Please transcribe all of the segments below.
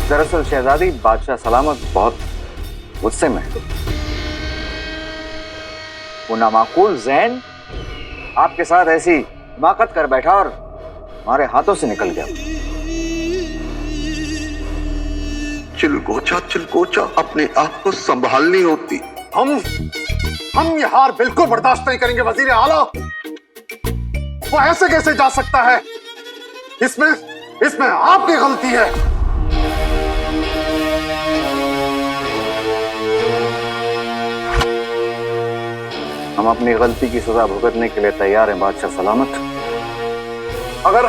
दरअसल शहजादी, बादशाह सलामत बहुत गुस्से में है। वो नामाकूल जैन आपके साथ ऐसी हिमाकत कर बैठा और हमारे हाथों से निकल गया। चिलकोचा अपने आप को संभालनी होती। हम ये हार बिल्कुल बर्दाश्त नहीं करेंगे वजीर आला। वो ऐसे कैसे जा सकता है? इसमें आपकी गलती है। हम अपनी गलती की सजा भुगतने के लिए तैयार हैं बादशाह सलामत। अगर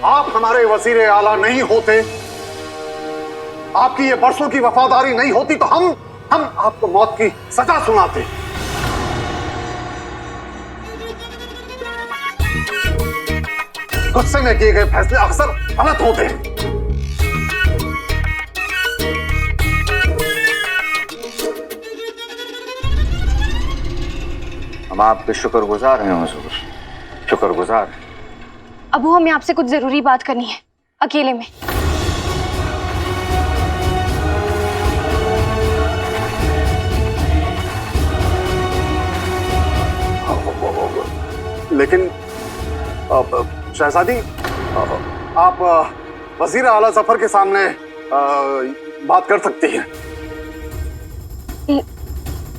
आप हमारे वजीर आला नहीं होते, आपकी ये बरसों की वफादारी नहीं होती, तो हम आपको मौत की सजा सुनाते। गुस्से में किए गए फैसले अक्सर गलत होते हैं। हम आपके शुक्रगुजार हैं हुजूर, शुक्रगुजार। अबू, हमें आपसे कुछ जरूरी बात करनी है, अकेले में। लेकिन शहजादी, आप वजीर आला जफर के सामने बात कर सकती हैं।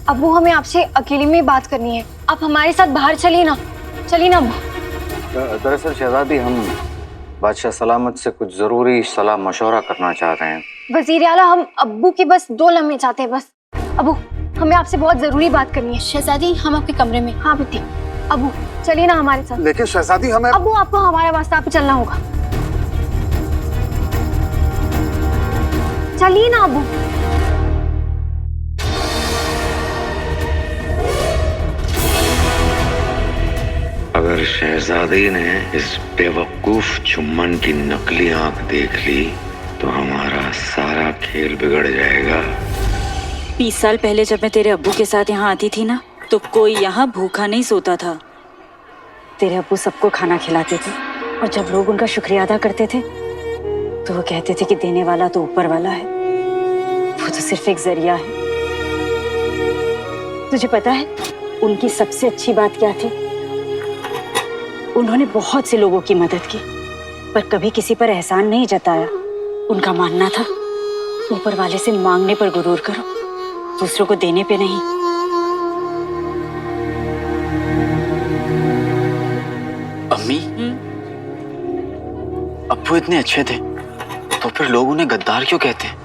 अबू, हमें आपसे अकेले में बात करनी है। आप हमारे साथ बाहर चलिए ना अबू। दरअसल शहजादी, हम बादशाह सलामत से कुछ जरूरी सलाह मशवरा करना चाह रहे हैं। वजीर आला, हम अब्बू के बस 2 लम्हे चाहते हैं, बस। अबू, हमें आपसे बहुत जरूरी बात करनी है। शहजादी, हम आपके कमरे में। हाँ बेटी। अबू, चलिए ना हमारे साथ। लेकिन शहजादी, हमें अबू, आपको हमारे वास्ते पे चलना होगा। चलिए ना अबू। अगर शहजादी ने इस बेवकूफ चुम्बन की नकली आंख देख ली तो हमारा सारा खेल बिगड़ जाएगा। 20 साल पहले जब मैं तेरे अब्बू के साथ यहाँ आती थी ना, तो कोई यहाँ भूखा नहीं सोता था। तेरे अब्बू सबको खाना खिलाते थे, और जब लोग उनका शुक्रिया अदा करते थे तो वो कहते थे कि देने वाला तो ऊपर वाला है, वो तो सिर्फ एक जरिया है। तुझे पता है उनकी सबसे अच्छी बात क्या थी? उन्होंने बहुत से लोगों की मदद की, पर कभी किसी पर एहसान नहीं जताया। उनका मानना था ऊपर वाले से मांगने पर गुरूर करो, दूसरों को देने पे नहीं। अम्मी, अब्बू इतने अच्छे थे तो फिर लोग उन्हें गद्दार क्यों कहते हैं?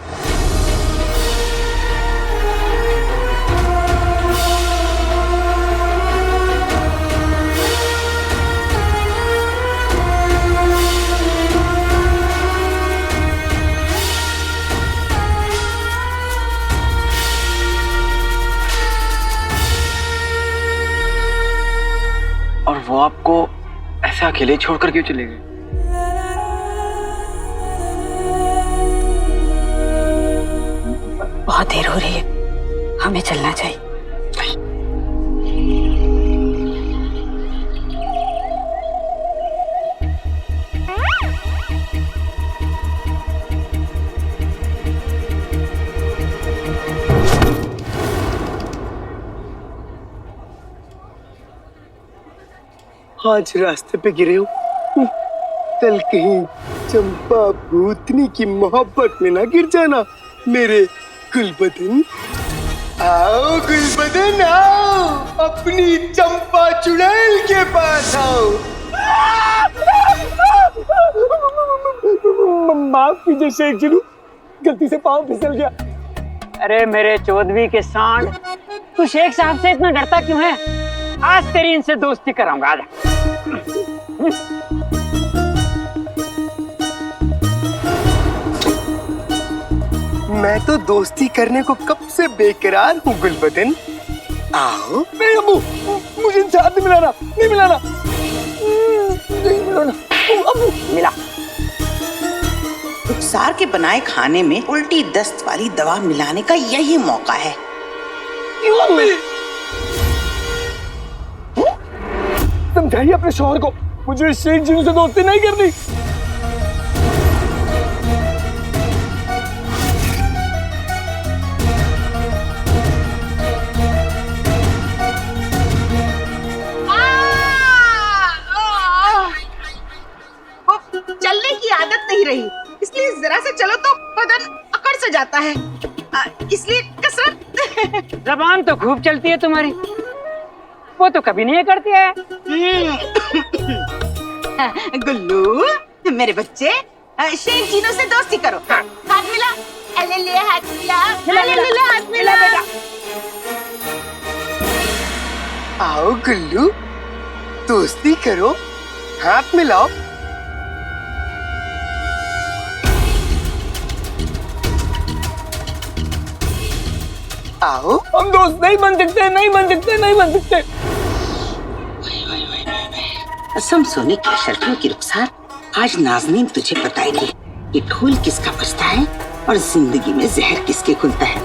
और वो आपको ऐसे अकेले छोड़कर क्यों चले गए? बहुत देर हो रही है, हमें चलना चाहिए। आज रास्ते पे गिरे हो, कल कहीं चंपा भूतनी की मोहब्बत में ना गिर जाना मेरे गुलबदन। आओ गुलबदन आओ, अपनी चंपा चुड़ैल के पास आओ। माफ कीजिए शेख जी, गलती से पाँव फिसल गया। अरे मेरे चौधरी के सांड, तू शेख साहब से इतना डरता क्यों है? आज तेरी इनसे दोस्ती कराऊंगा। आजा। मैं तो दोस्ती करने को कब से बेकरार हूँ गुलबदन। आओ। नहीं अम्मू, मुझे इनसे हाथ नहीं मिलाना, नहीं मिलाना, नहीं मिलाना। अम्मू मिला। रुखसार के बनाए खाने में उल्टी दस्त वाली दवा मिलाने का यही मौका है। समझाइए अपने शौहर को, मुझे शेख जी से दोस्ती नहीं करनी। नहीं रही, इसलिए जरा से चलो तो बदन अकड़ से जाता है, इसलिए कसरत। जबान तो खूब चलती है तुम्हारी, वो तो कभी नहीं करती है। गुल्लू मेरे बच्चे, शेख जीनों से दोस्ती करो। हाथ मिला, ले ले हाथ मिला, ले हाथ मिला बेटा। आओ गुल्लू, दोस्ती करो, हाथ मिलाओ। आओ। हम दोस्त नहीं बन सकते, नहीं बन सकते, नहीं बन सकते। कसम सोने की शर्तों की रुखसार, आज नाज़नीन तुझे बताएगी कि ढोल किसका बजता है और जिंदगी में जहर किसके खुलता है।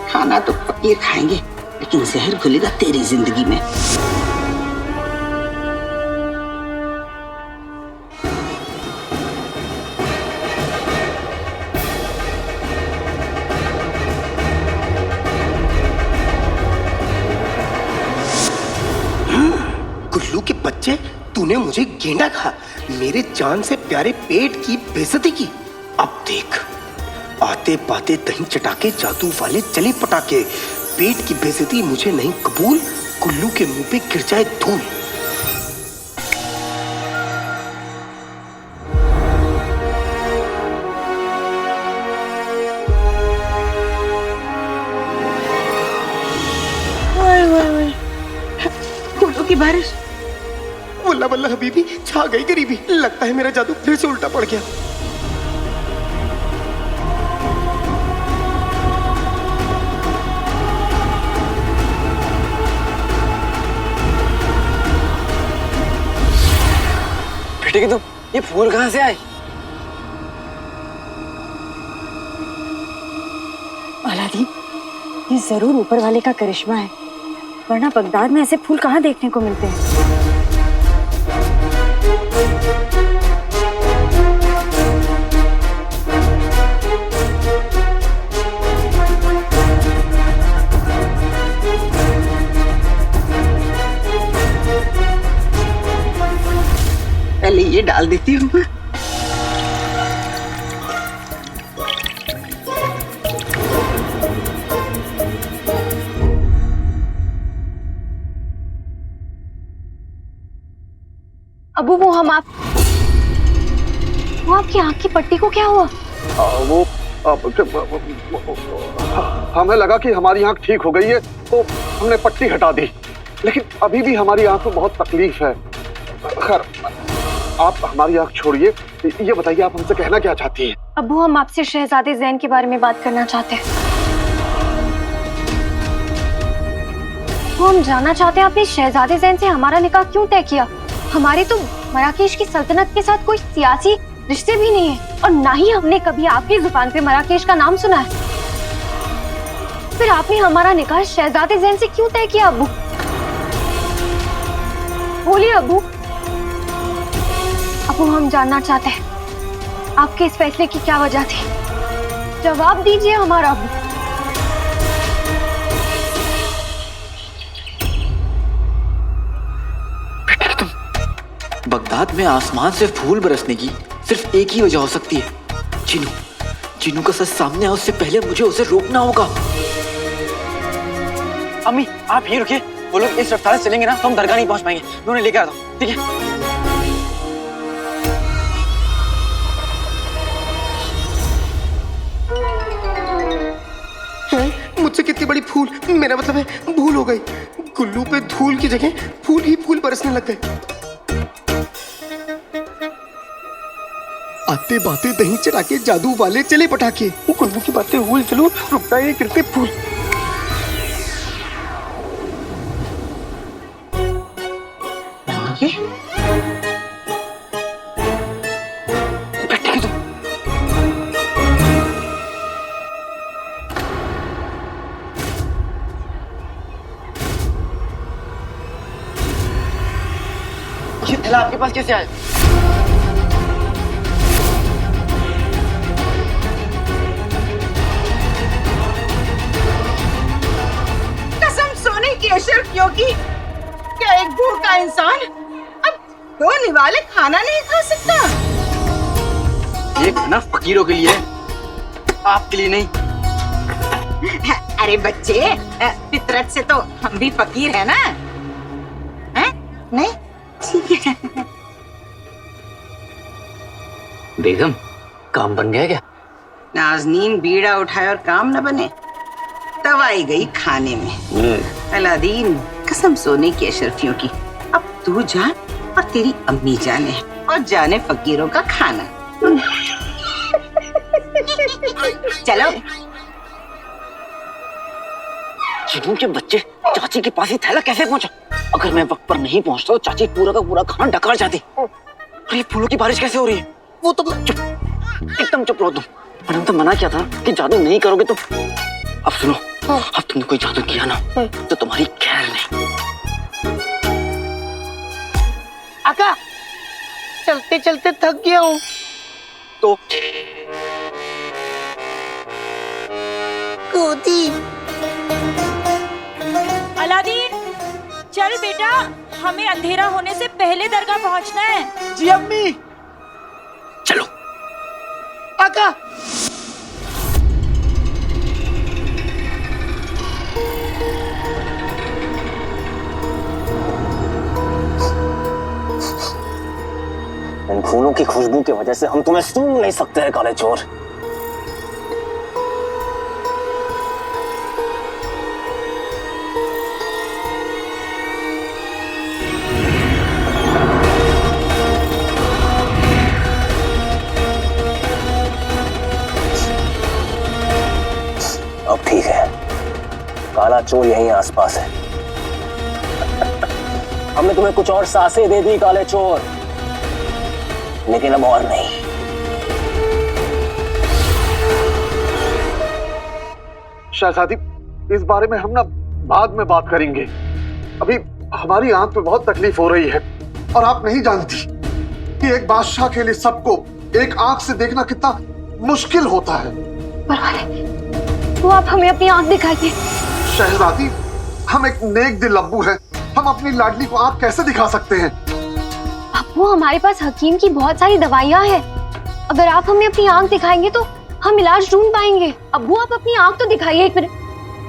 खाना तो फकीर खाएंगे, लेकिन जहर घुलेगा तेरी जिंदगी में। गुल्लू के बच्चे, तूने मुझे गेंडा कहा, मेरे जान से प्यारे पेट की बेइज्जती की। अब देख, आते पाते दही चटाके जादू वाले चले पटाके। पेट की बेइज्जती मुझे नहीं कबूल, गुल्लू के मुंह पे गिर जाए धूल। फूलों की बारिश। वल्ला वल्ला हबीबी, छा गई गरीबी। लगता है मेरा जादू फिर से उल्टा पड़ गया। बेटे तुम ये फूल कहाँ से आए? अलादीन, ये जरूर ऊपर वाले का करिश्मा है, वरना बगदाद में ऐसे फूल कहाँ देखने को मिलते हैं। पहले ये डाल देती हूँ। अबू, वो आपकी आँख की पट्टी को क्या हुआ? हमें लगा कि हमारी आंख ठीक हो गई है तो हमने पट्टी हटा दी, लेकिन अभी भी हमारी आंख में बहुत तकलीफ है। खैर, आप हमारी आंख छोड़िए, ये बताइए आप हमसे कहना क्या चाहती हैं? अबू, हम आपसे शहजादे ज़ैन के बारे में बात करना चाहते हैं। वो हम जानना चाहते हैं आपने शहजादे ज़ैन से हमारा निकाह क्यों तय किया? हमारे तो मराकेश की सल्तनत के साथ कोई सियासी रिश्ते भी नहीं है, और ना ही हमने कभी आपकी जुबान पे मराकेश का नाम सुना है। फिर आपने हमारा निकाह शहजादे ज़ैन से क्यों तय किया? अबू बोलिए अबू। अबू, हम जानना चाहते हैं आपके इस फैसले की क्या वजह थी, जवाब दीजिए हमारा अबू। बगदाद में आसमान से फूल बरसने की सिर्फ एक ही वजह हो सकती है, चिनू। चिनू का सच सामने आए उससे पहले मुझे उसे रोकना होगा। अम्मी, आप ही रुकिए, वो लोग इस रफ्तार से चलेंगे ना तो हम दरगाह नहीं पहुंच पाएंगे। मैं उन्हें लेकर आता हूँ, ठीक है? मुझसे कितनी बड़ी भूल, मेरा मतलब है भूल हो गई। गुल्लू पे धूल की जगह फूल ही फूल बरसने लग गए। आते बातें दही चढ़ा के जादू वाले चले पटाके। गुल्लू की बातें भूल चलो, रुकता है गिरते फूल। ये थैला आपके पास कैसे आया? कसम सोने की अशरफियों की, क्या एक भूखा इंसान अब 2 निवाले खाना नहीं खा सकता? ये खाना फकीरों के लिए है, आपके लिए नहीं। अरे बच्चे, फितरत से तो हम भी फकीर है ना, हैं? नहीं ठीक है। बेगम, काम बन गया क्या? नाजनीन बीड़ा उठाए और काम न बने, दवाई गई खाने में। अलादीन, कसम सोने की अशरफियों की, अब तू जान और तेरी अम्मी जाने और जाने फकीरों का खाना। चलो। चिन्नू के बच्चे, चाची के पास ही थैला कैसे पहुंचा? अगर मैं वक्त पर नहीं पहुंचता तो चाची पूरा का पूरा खाना डकार जाती। और ये फूलों की बारिश कैसे हो रही है? वो तो चुप, एकदम चुप रहो तुम। मैंने तो मना किया था कि जादू नहीं करोगे तो। अब सुनो, अब तुमने कोई जादू किया ना तो तुम्हारी खैर नहीं। आका, चलते चलते थक गया हूँ। तो कूदी। अलादीन, चल बेटा, हमें अंधेरा होने से पहले दरगाह पहुंचना है। जी अम्मी। चलो। आका। इन फूलों की खुशबू की वजह से हम तुम्हें सूंघ नहीं सकते हैं काले चोर। अब ठीक है, काला चोर यहीं आसपास है। हमने तुम्हें कुछ और सांसें दे दी काले चोर, लेकिन अब और नहीं। शहजादी, इस बारे में हम ना बाद में बात करेंगे। अभी हमारी आंख पे बहुत तकलीफ हो रही है और आप नहीं जानती कि एक बादशाह के लिए सबको एक आंख से देखना कितना मुश्किल होता है। परवाने, वो आप हमें अपनी आंख दिखाइए। शहजादी, हम एक नेक दिल अब्बू हैं, हम अपनी लाडली को आंख कैसे दिखा सकते हैं? अब्बू, हमारे पास हकीम की बहुत सारी दवाइयाँ हैं। अगर आप हमें अपनी आंख दिखाएंगे तो हम इलाज ढूंढ पाएंगे। अब्बू, आप अपनी आंख तो दिखाइए एक मिनट।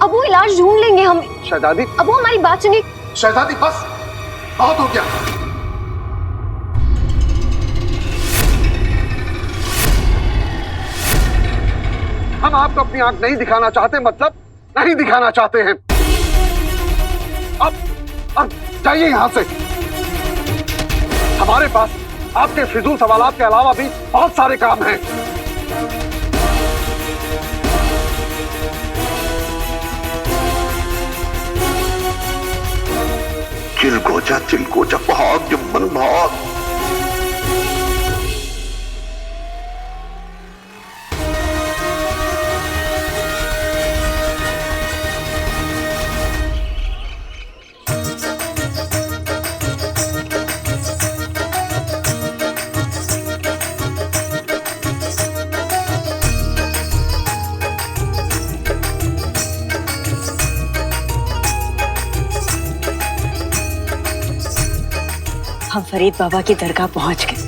अब्बू, इलाज ढूंढ लेंगे हम। शहजादी। अब्बू, हमारी बात सुनिए। शहजादी, बस बहुत हो गया। हम आपको अपनी आंख नहीं दिखाना चाहते, मतलब नहीं दिखाना चाहते हैं। अब जाइए यहां से। हमारे पास आपके फिजूल सवालात के अलावा भी बहुत सारे काम हैं। चिलकोचा भाग जुम्मन भाग। हम फरीद बाबा की दरगाह पहुंच गए।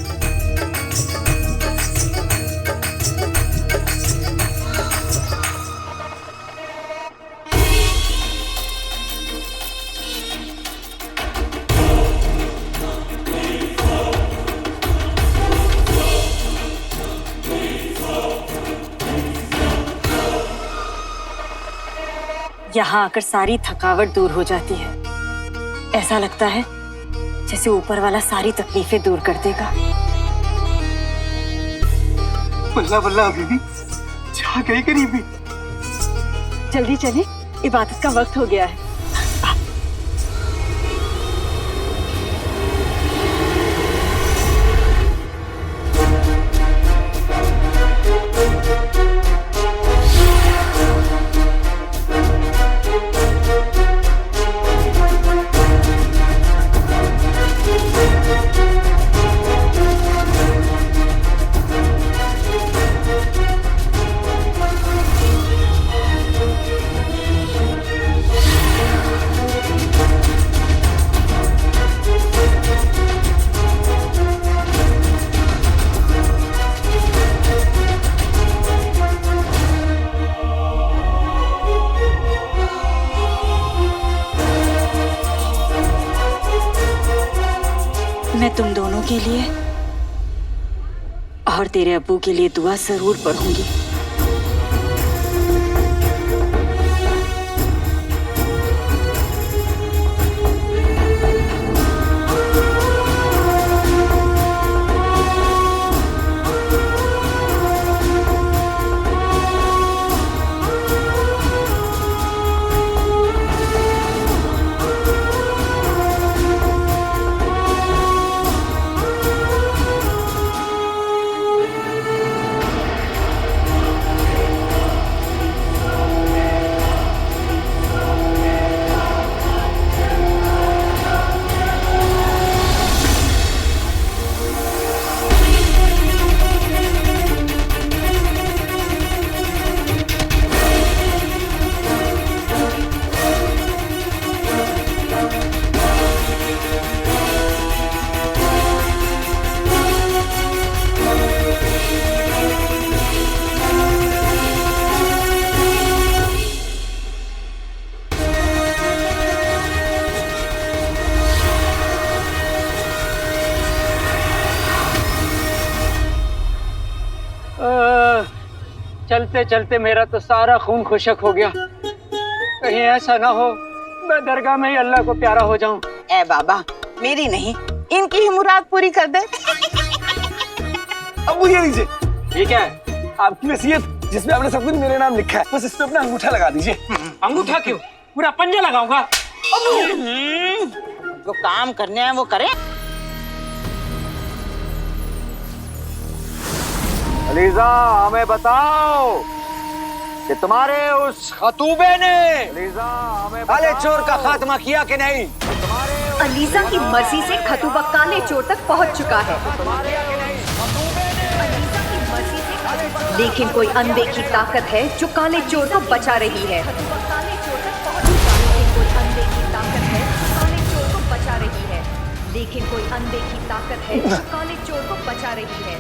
यहाँ आकर सारी थकावट दूर हो जाती है। ऐसा लगता है जैसे ऊपर वाला सारी तकलीफें दूर कर देगा। बल्ला बल्ला, अभी भी जा गई करीबी। जल्दी चले, इबादत का वक्त हो गया है। के लिए और तेरे अब्बू के लिए दुआ जरूर पढ़ूंगी। चलते चलते मेरा तो सारा खून खुशक हो गया। कहीं ऐसा ना हो मैं दरगाह में ही अल्लाह को प्यारा हो जाऊं। ए बाबा, मेरी नहीं, इनकी ही मुराद पूरी कर दे। अब ये लीजिए, ये क्या है? आपकी वसीयत जिसमें आपने सब कुछ मेरे नाम लिखा है, बस इस पे अपना अंगूठा लगा दीजिए। अंगूठा क्यों? पूरा पंजा लगाऊंगा। जो काम करने हैं वो करें। अलीजा, हमें बताओ कि तुम्हारे उस खतूबे ने अलीजा हमें काले चोर का खात्मा किया कि नहीं? अलीजा की मर्जी से खतूबा काले चोर तक पहुंच चुका है, लेकिन कोई अनदेखी ताकत है जो काले चोर को बचा रही है। लेकिन कोई अनदेखी ताकत है जो काले चोर को बचा रही है।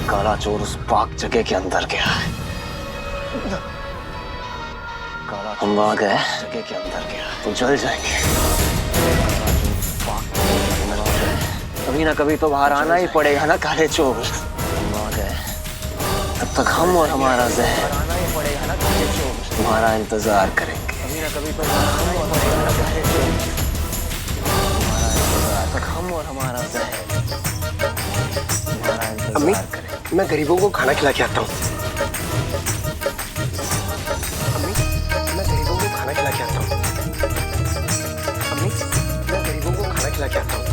काला चोर उस पाक जगह के अंदर गया है। हम वहां गए, जगह के अंदर गया तो जल जाएंगे। कभी ना कभी तो बाहर आना ही पड़ेगा ना काले चोर। हम वहां गए, तब तक हम और हमारा जहर तुम्हारा इंतजार करेंगे। कभी ना कभी तो बाहर आना ही पड़ेगा ना काले चोर। तुम्हारा इंतजार, तब तक हम और हमारा जहर तुम्हारा इंतजार करेंगे। मैं गरीबों को खाना खिला के आता हूँ। अम्मी, मैं गरीबों को खाना खिला के आता हूँ। अम्मी, मैं गरीबों को खाना खिला के आता हूँ।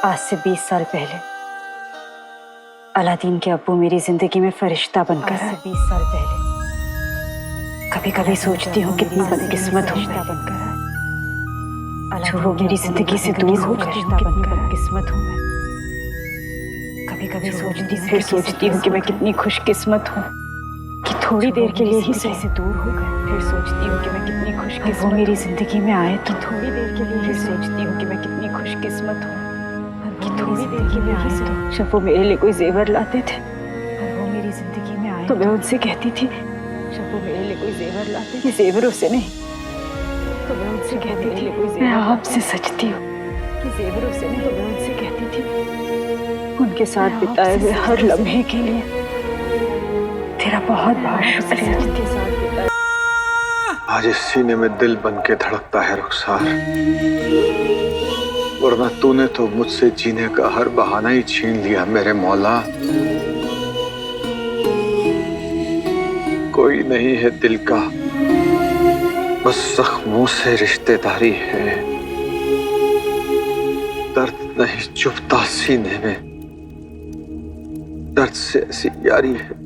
आज से 20 साल पहले अलादीन के अब्बू मेरी जिंदगी में फरिश्ता बनकर आए। 20 साल पहले कभी कभी सोचती हूँ कितनी बदकिस्मत हूँ मैं, जो वो मेरी जिंदगी से दूर हो गए। कितनी बदकिस्मत हूँ मैं। कभी कभी सोचती हूँ कि मैं कितनी खुशकिस्मत हूँ कि थोड़ी देर के लिए ही सही से दूर हो गए। फिर सोचती हूँ कि मैं कितनी खुशकिस्मत, वो मेरी जिंदगी में आए तो थोड़ी देर के लिए। फिर सोचती हूँ कि मैं कितनी खुशकिस्मत हूँ कि थोड़ी देर के लिए आए तो जब वो मेरे लिए कोई जेवर लाते थे, वो मेरी जिंदगी में आए तो मैं उनसे कहती थी, जब वो मेरे लिए कोई जेवर लाते थे, जेवरों से नहीं, तो मैं उनसे कहती थी मैं आपसे सचती हूँ कि जेवरों से नहीं। तो मैं उनसे कहती थी उनके साथ बिताए हुए हर लम्हे के लिए तेरा बहुत बहुत शुक्रिया। उनके साथ बिताए आज इस सीने में दिल बन के धड़कता है रुखसार, वरना तूने तो मुझसे जीने का हर बहाना ही छीन लिया मेरे मौला। कोई नहीं है दिल का, बस जख्मों से रिश्तेदारी है। दर्द नहीं चुभता सीने में, दर्द से ऐसी यारी है।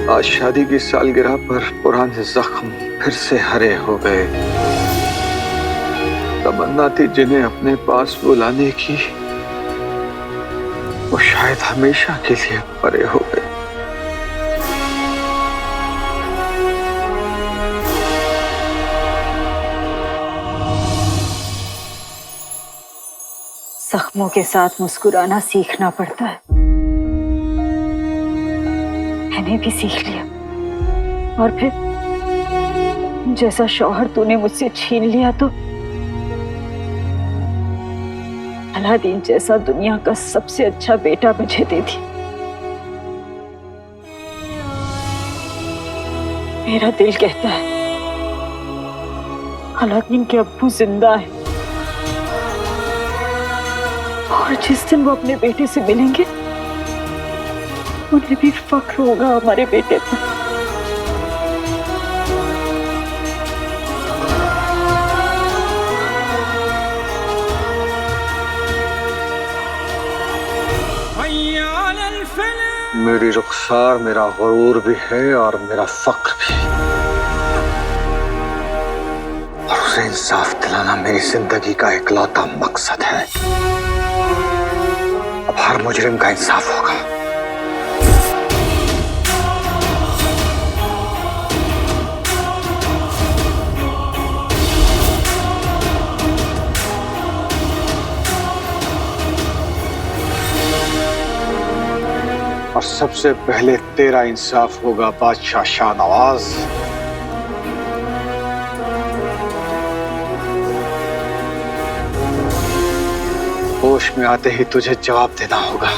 आज शादी की सालगिरह पर पुराने जख्म फिर से हरे हो गए। तमन्ना थी जिन्हें अपने पास बुलाने की, वो शायद हमेशा के लिए परे हो गए। जख्मों के साथ मुस्कुराना सीखना पड़ता है। मैंने भी सीख लिया, और फिर जैसा शौहर तूने मुझसे छीन लिया तो अलादीन जैसा दुनिया का सबसे अच्छा बेटा मुझे दे दी। मेरा दिल कहता है अलादीन के अब्बू जिंदा है, और जिस दिन वो अपने बेटे से मिलेंगे उन्हें भी फख्र होगा हमारे बेटे पर। मेरी रुखसार मेरा गुरूर भी है और मेरा फख्र भी, और उसे इंसाफ दिलाना मेरी जिंदगी का इकलौता मकसद है। अब हर मुजरिम का इंसाफ होगा। और सबसे पहले तेरा इंसाफ होगा बादशाह शाहनवाज। होश में आते ही तुझे जवाब देना होगा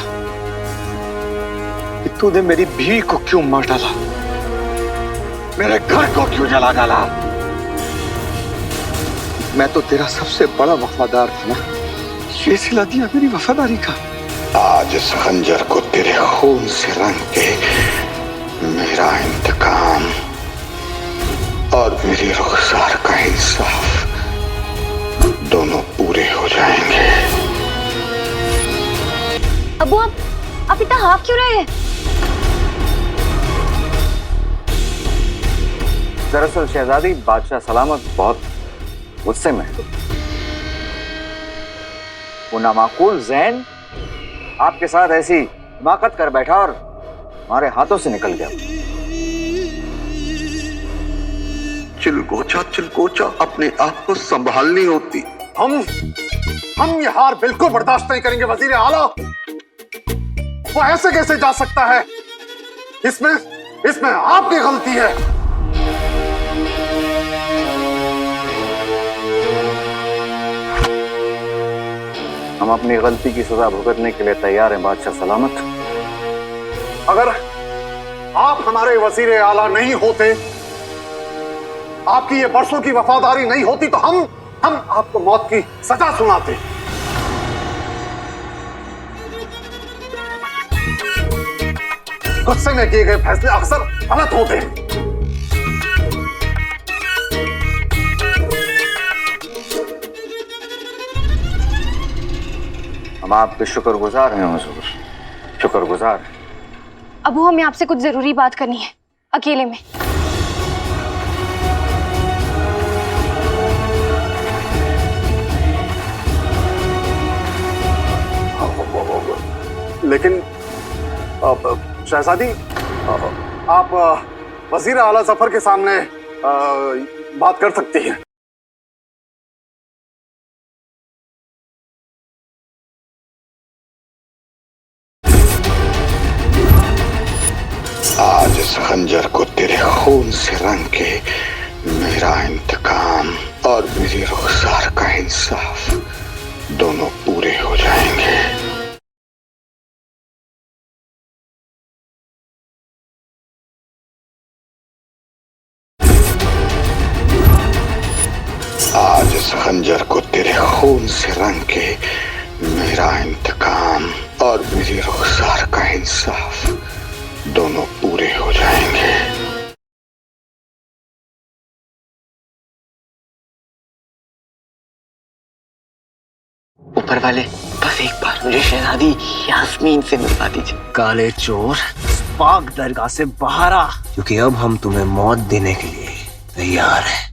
कि तूने मेरी बीवी को क्यों मार डाला, मेरे घर को क्यों जला डाला। मैं तो तेरा सबसे बड़ा वफादार था ना, ये सिला दिया मेरी वफादारी का। आज इस खंजर को तेरे खून से रंग के मेरा इंतकाम और मेरी रुखसार का इंसाफ दोनों पूरे हो जाएंगे। अबू आप इतना हाँफ क्यों रहे हैं? दरअसल शहजादी, बादशाह सलामत बहुत गुस्से में है। वो नामाकूल जैन आपके साथ ऐसी हिमाकत कर बैठा और हमारे हाथों से निकल गया। चिलकोचा अपने आप को संभालनी होती। हम ये हार बिल्कुल बर्दाश्त नहीं करेंगे वजीर आला। वो ऐसे कैसे जा सकता है? इसमें आपकी गलती है। हम अपनी गलती की सजा भुगतने के लिए तैयार हैं बादशाह सलामत। अगर आप हमारे वजीर आला नहीं होते, आपकी ये बरसों की वफादारी नहीं होती, तो हम आपको मौत की सजा सुनाते। गुस्से में किए गए फैसले अक्सर गलत होते हैं। हम आपके शुक्रगुजार हैं हुजूर, शुक्रगुजार। अबू हमें आपसे कुछ जरूरी बात करनी है, अकेले में। लेकिन शहजादी, आप वजीर आला जफर के सामने बात कर सकती हैं। आज इस खंजर को तेरे खून से रंग के मेरा इंतकाम और मेरी रुखसार का इंसाफ दोनों पूरे हो जाएंगे। इस खंजर को तेरे खून से रंग के मेरा इंतकाम और मेरी रुखसार का इंसाफ दोनों पूरे हो जाएंगे। ऊपर वाले बस एक बार मुझे शहजादी यास्मीन से मिलवा दीजिए। काले चोर, पाक दरगाह से बाहर आ, क्योंकि अब हम तुम्हें मौत देने के लिए तैयार हैं।